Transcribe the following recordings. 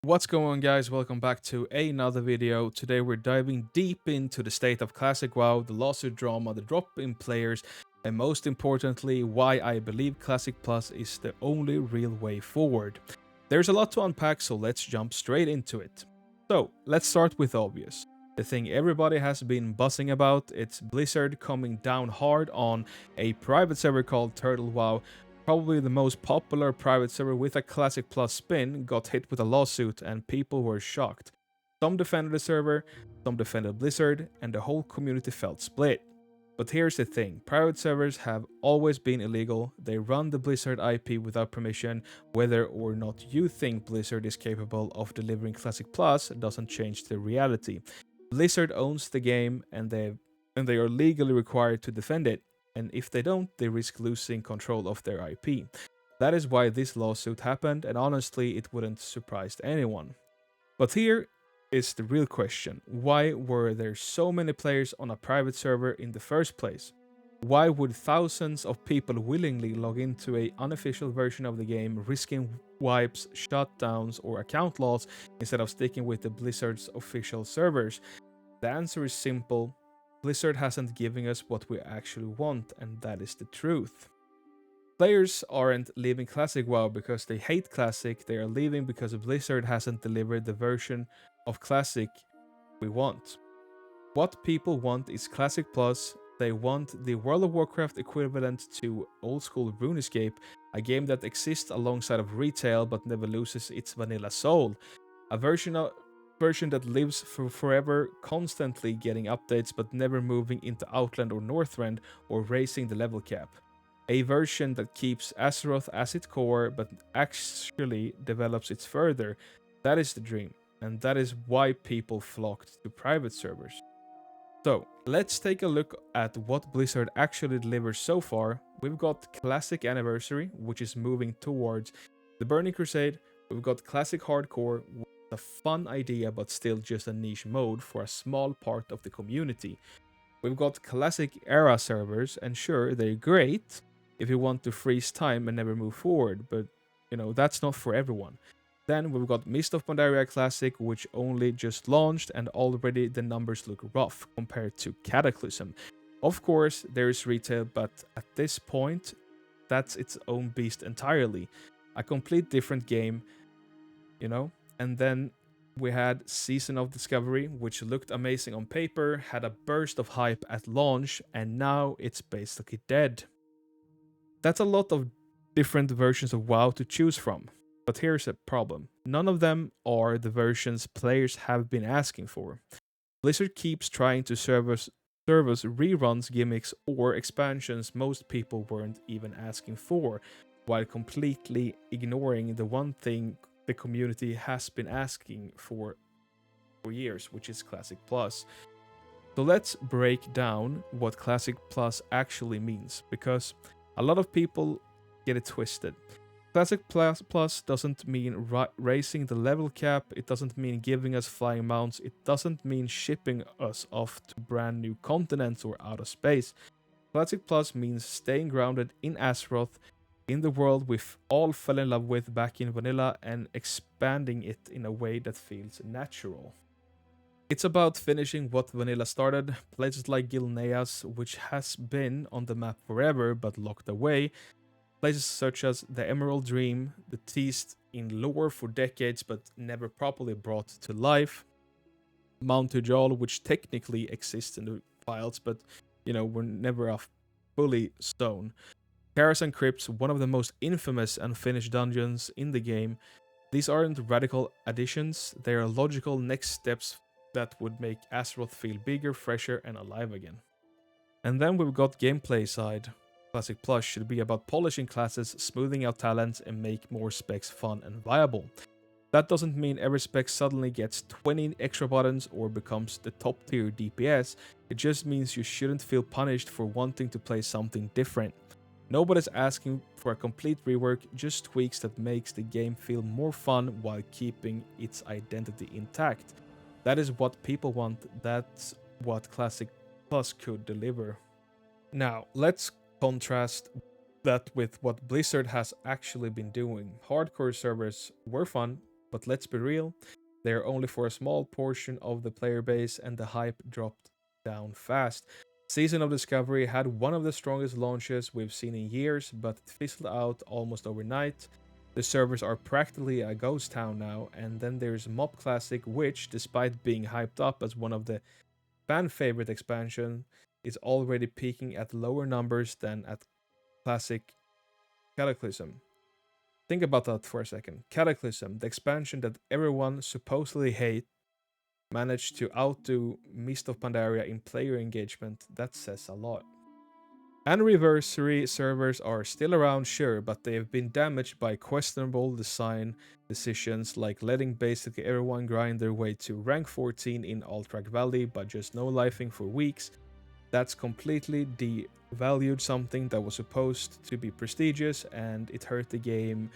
What's going on, guys? Welcome back to another video. Today we're diving deep into the state of Classic WoW, the lawsuit drama, the drop in players, and most importantly, why I believe Classic Plus is the only real way forward. There's a lot to unpack, so let's jump straight into it. So, let's start with obvious. The thing everybody has been buzzing about, it's Blizzard coming down hard on a private server called Turtle WoW. Probably the most popular private server with a Classic Plus spin got hit with a lawsuit and people were shocked. Some defended the server, some defended Blizzard, and the whole community felt split. But here's the thing, private servers have always been illegal, they run the Blizzard IP without permission. Whether or not you think Blizzard is capable of delivering Classic Plus doesn't change the reality. Blizzard owns the game and they are legally required to defend it, and if they don't, they risk losing control of their IP. That is why this lawsuit happened, and honestly, it wouldn't surprise anyone. But here is the real question. Why were there so many players on a private server in the first place? Why would thousands of people willingly log into an unofficial version of the game, risking wipes, shutdowns, or account loss instead of sticking with the Blizzard's official servers? The answer is simple. Blizzard hasn't given us what we actually want, and that is the truth. Players aren't leaving Classic WoW because they hate Classic, they are leaving because Blizzard hasn't delivered the version of Classic we want. What people want is Classic Plus. They want the World of Warcraft equivalent to old school RuneScape, a game that exists alongside of retail but never loses its vanilla soul. A version that lives for forever, constantly getting updates but never moving into Outland or Northrend or raising the level cap. A version that keeps Azeroth as its core but actually develops it further. That is the dream, and that is why people flocked to private servers. So, let's take a look at what Blizzard actually delivers so far. We've got Classic Anniversary, which is moving towards the Burning Crusade. We've got Classic Hardcore, a fun idea but still just a niche mode for a small part of the community. We've got Classic Era servers, and sure, they're great if you want to freeze time and never move forward, but that's not for everyone. Then we've got Mist of Pandaria Classic, which only just launched, and already the numbers look rough compared to Cataclysm. Of course, there is retail, but at this point, that's its own beast entirely. A complete different game, And then we had Season of Discovery, which looked amazing on paper, had a burst of hype at launch, and now it's basically dead. That's a lot of different versions of WoW to choose from. But here's a problem. None of them are the versions players have been asking for. Blizzard keeps trying to serve us reruns, gimmicks, or expansions most people weren't even asking for, while completely ignoring the one thing the community has been asking for years, which is Classic Plus. So let's break down what Classic Plus actually means, because a lot of people get it twisted. Classic Plus doesn't mean raising the level cap, it doesn't mean giving us flying mounts, it doesn't mean shipping us off to brand new continents or outer space. Classic Plus means staying grounded in Azeroth, in the world we've all fell in love with back in vanilla, and expanding it in a way that feels natural. It's about finishing what vanilla started, places like Gilneas, which has been on the map forever but locked away, places such as the Emerald Dream, the teased in lore for decades but never properly brought to life, Mount Tujal, which technically exists in the files but were never a fully stone. Caras and Crypts, one of the most infamous unfinished dungeons in the game. These aren't radical additions, they are logical next steps that would make Azeroth feel bigger, fresher, and alive again. And then we've got gameplay side. Classic Plus should be about polishing classes, smoothing out talents, and make more specs fun and viable. That doesn't mean every spec suddenly gets 20 extra buttons or becomes the top tier DPS, it just means you shouldn't feel punished for wanting to play something different. Nobody's asking for a complete rework, just tweaks that makes the game feel more fun while keeping its identity intact. That is what people want, that's what Classic Plus could deliver. Now, let's contrast that with what Blizzard has actually been doing. Hardcore servers were fun, But let's be real, they are only for a small portion of the player base, and the hype dropped down fast. Season of Discovery had one of the strongest launches we've seen in years, but it fizzled out almost overnight. The servers are practically a ghost town now, and then there's Mob Classic, which, despite being hyped up as one of the fan favorite expansion, is already peaking at lower numbers than at Classic Cataclysm. Think about that for a second. Cataclysm, the expansion that everyone supposedly hates, managed to outdo Mist of Pandaria in player engagement. That says a lot. Anniversary servers are still around, sure, but they have been damaged by questionable design decisions like letting basically everyone grind their way to rank 14 in Alterac Valley but just no lifing for weeks. That's completely devalued something that was supposed to be prestigious, and it hurt the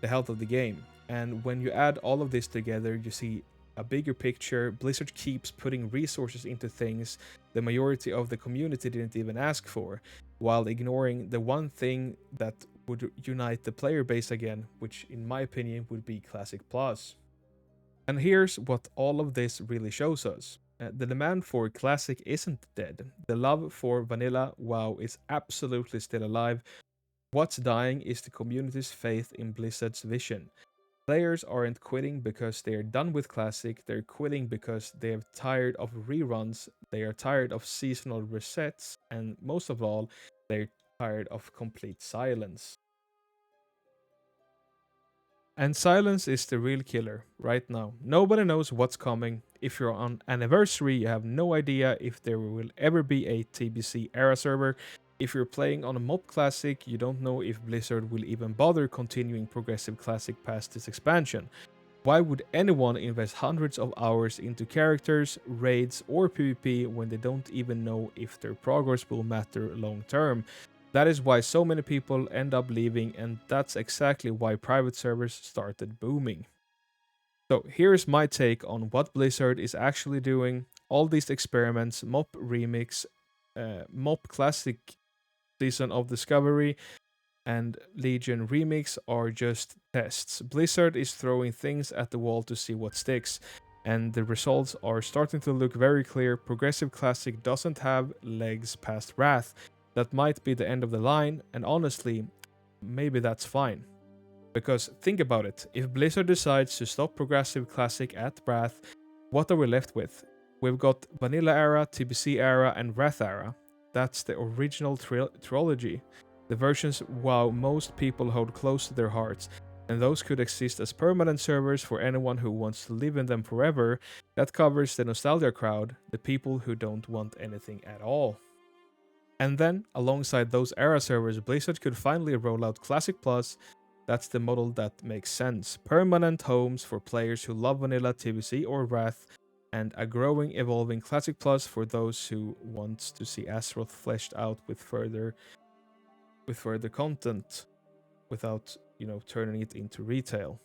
health of the game. And when you add all of this together, you see a bigger picture. Blizzard keeps putting resources into things the majority of the community didn't even ask for, while ignoring the one thing that would unite the player base again, which in my opinion would be Classic Plus. And here's what all of this really shows us. The demand for Classic isn't dead. The love for vanilla WoW is absolutely still alive. What's dying is the community's faith in Blizzard's vision. Players aren't quitting because they are done with Classic, they're quitting because they are tired of reruns, they are tired of seasonal resets, and most of all, they're tired of complete silence. And silence is the real killer right now. Nobody knows what's coming. If you're on Anniversary, you have no idea if there will ever be a TBC era server. If you're playing on a Mob Classic, you don't know if Blizzard will even bother continuing Progressive Classic past this expansion. Why would anyone invest hundreds of hours into characters, raids, or PvP when they don't even know if their progress will matter long term? That is why so many people end up leaving, and that's exactly why private servers started booming. So here's my take on what Blizzard is actually doing. All these experiments, Mob Remix, Mob Classic Season of Discovery, and Legion Remix are just tests. Blizzard is throwing things at the wall to see what sticks, and the results are starting to look very clear. Progressive Classic doesn't have legs past Wrath. That might be the end of the line, and honestly, maybe that's fine. Because think about it, if Blizzard decides to stop Progressive Classic at Wrath, what are we left with? We've got Vanilla Era, TBC Era, and Wrath Era. That's the original trilogy. The versions WoW most people hold close to their hearts, and those could exist as permanent servers for anyone who wants to live in them forever. That covers the nostalgia crowd, the people who don't want anything at all. And then, alongside those era servers, Blizzard could finally roll out Classic Plus. That's the model that makes sense. Permanent homes for players who love vanilla, TBC, or Wrath, and a growing, evolving Classic Plus for those who want to see Azeroth fleshed out with further content without, turning it into retail.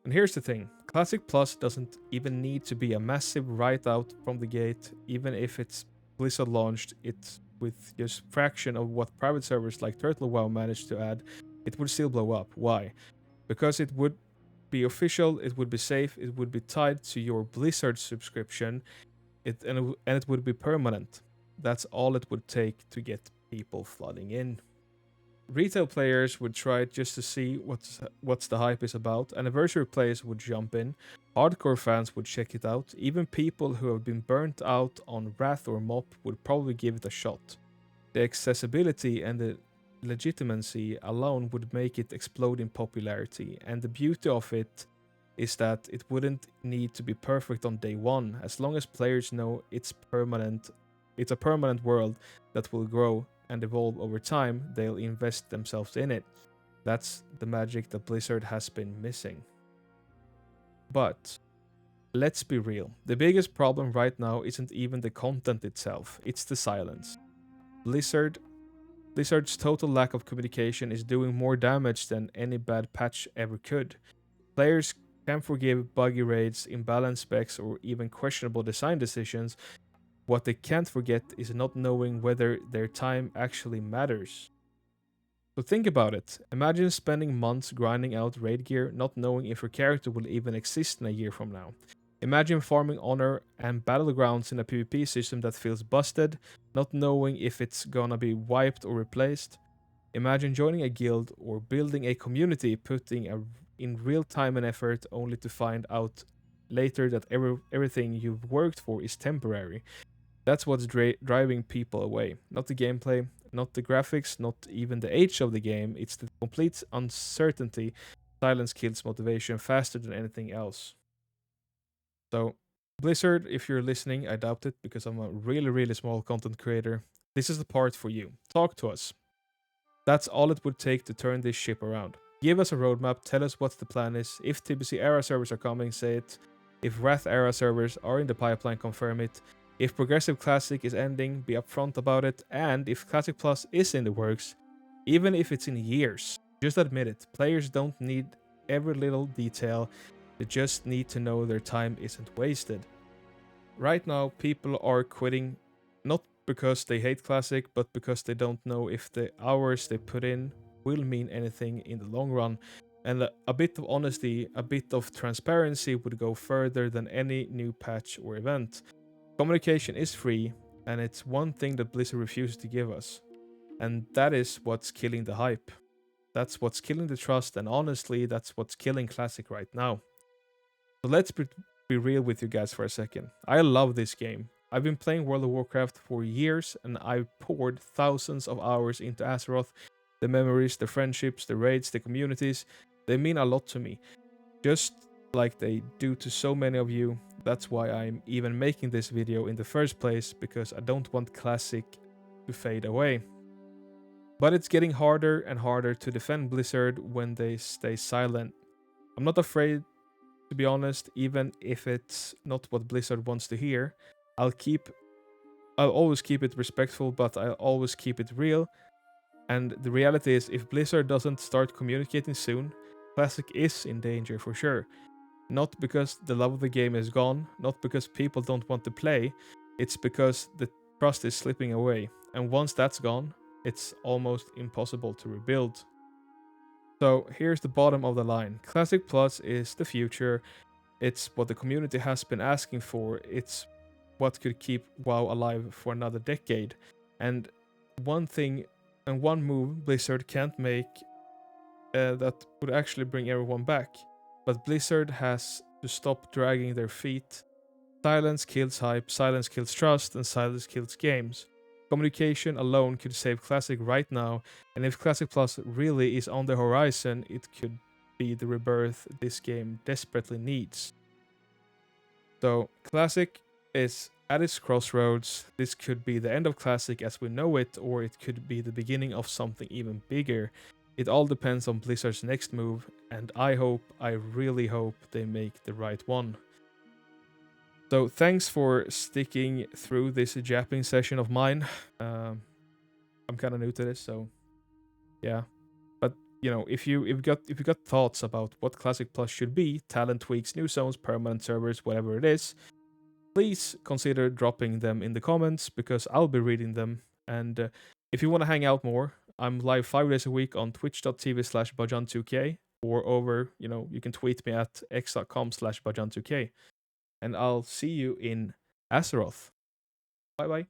And here's the thing, Classic Plus doesn't even need to be a massive right out from the gate, even if it's Blizzard launched it with just fraction of what private servers like Turtle WoW managed to add, it would still blow up. Why? Because it would be official, it would be safe, it would be tied to your Blizzard subscription, and it would be permanent. That's all it would take to get people flooding in. Retail players would try it just to see what's the hype is about. Anniversary players would jump in. Hardcore fans would check it out. Even people who have been burnt out on Wrath or Mop would probably give it a shot. The accessibility and the legitimacy alone would make it explode in popularity, and the beauty of it is that it wouldn't need to be perfect on day one. As long as players know it's a permanent world that will grow and evolve over time, they'll invest themselves in it. That's the magic that Blizzard has been missing. But let's be real, the biggest problem right now isn't even the content itself, it's the silence. Blizzard's total lack of communication is doing more damage than any bad patch ever could. Players can forgive buggy raids, imbalanced specs, or even questionable design decisions. What they can't forget is not knowing whether their time actually matters. So think about it. Imagine spending months grinding out raid gear, not knowing if your character will even exist in a year from now. Imagine farming honor and battlegrounds in a PvP system that feels busted, not knowing if it's gonna be wiped or replaced. Imagine joining a guild or building a community, putting in real time and effort, only to find out later that everything you've worked for is temporary. That's what's driving people away. Not the gameplay, not the graphics, not even the age of the game. It's the complete uncertainty. Silence kills motivation faster than anything else. So, Blizzard, if you're listening, I doubt it because I'm a really, really small content creator. This is the part for you. Talk to us. That's all it would take to turn this ship around. Give us a roadmap, tell us what the plan is. If TBC era servers are coming, say it. If Wrath era servers are in the pipeline, confirm it. If Progressive Classic is ending, be upfront about it. And if Classic Plus is in the works, even if it's in years, just admit it. Players don't need every little detail, they just need to know their time isn't wasted. Right now, people are quitting not because they hate Classic, but because they don't know if the hours they put in will mean anything in the long run. And a bit of honesty, a bit of transparency would go further than any new patch or event. Communication is free, and it's one thing that Blizzard refuses to give us. And that is what's killing the hype. That's what's killing the trust, and honestly, that's what's killing Classic right now. So let's be real with you guys for a second. I love this game. I've been playing World of Warcraft for years, and I've poured thousands of hours into Azeroth. The memories, the friendships, the raids, the communities, they mean a lot to me. Just like they do to so many of you. That's why I'm even making this video in the first place, because I don't want Classic to fade away. But it's getting harder and harder to defend Blizzard when they stay silent. I'm not afraid, to be honest, even if it's not what Blizzard wants to hear. I'll always keep it respectful, but I'll always keep it real. And the reality is, if Blizzard doesn't start communicating soon, Classic is in danger for sure. Not because the love of the game is gone, not because people don't want to play, it's because the trust is slipping away. And once that's gone, it's almost impossible to rebuild. So here's the bottom of the line. Classic Plus is the future. It's what the community has been asking for. It's what could keep WoW alive for another decade. And one thing and one move Blizzard can't make that would actually bring everyone back. But Blizzard has to stop dragging their feet. Silence kills hype, silence kills trust, and silence kills games. Communication alone could save Classic right now, and if Classic Plus really is on the horizon, it could be the rebirth this game desperately needs. So, Classic is at its crossroads. This could be the end of Classic as we know it, or it could be the beginning of something even bigger. It all depends on Blizzard's next move, and I really hope they make the right one. So thanks for sticking through this yapping session of mine. I'm kind of new to this, so yeah. But you know, if you got thoughts about what Classic Plus should be, talent tweaks, new zones, permanent servers, whatever it is, please consider dropping them in the comments because I'll be reading them. And if you want to hang out more, I'm live 5 days a week on twitch.tv/bajan2k or over, you can tweet me at x.com/bajan2k. And I'll see you in Azeroth. Bye bye.